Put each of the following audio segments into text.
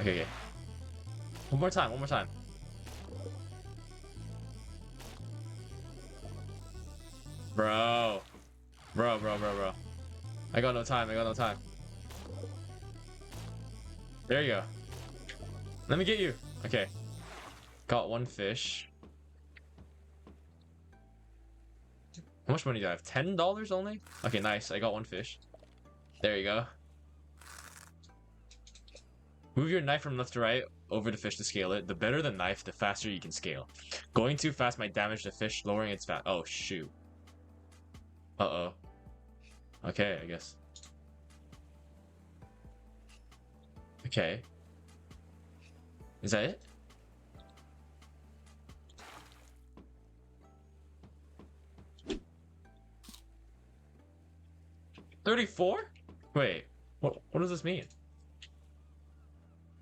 Okay. One more time. Bro. Bro. I got no time. There you go. Let me get you. Okay. Got one fish. How much money do I have? $10 only? Okay, nice. I got one fish. There you go. Move your knife from left to right over the fish to scale it. The better the knife, the faster you can scale. Going too fast might damage the fish, lowering its fat. Oh, shoot. Uh-oh. Okay, I guess. Okay. Is that it? $34? Wait, what does this mean?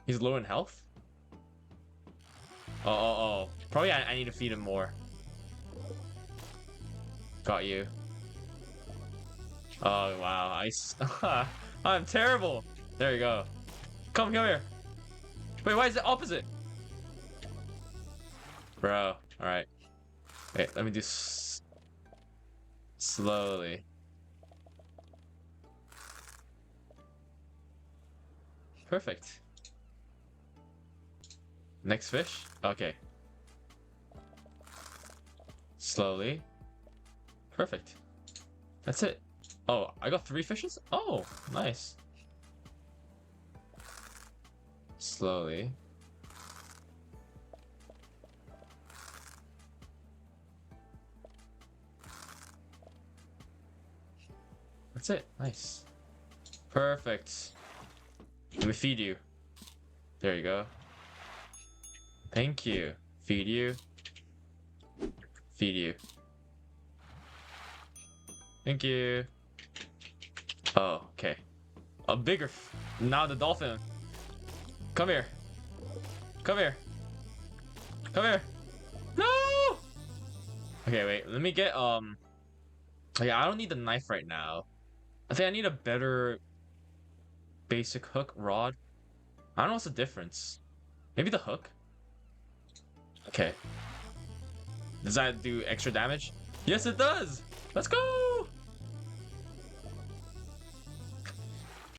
He's low in health? Oh. Probably I need to feed him more. Got you. Oh, wow. I'm terrible. There you go. Come here. Wait, why is it opposite? Bro, alright. Wait, let me do slowly. Perfect. Next fish? Okay. Slowly. Perfect. That's it. Oh, I got 3 fishes? Oh, nice. Slowly. That's it. Nice. Perfect. Let me feed you. There you go. Thank you. Feed you. Feed you. Thank you. Oh, okay. A bigger. Now the dolphin. Come here. Come here. Come here. No! Okay, wait. Let me get, yeah, I don't need the knife right now. I think I need a better basic hook rod. I don't know what's the difference. Maybe the hook? Okay. Does that do extra damage? Yes, it does! Let's go!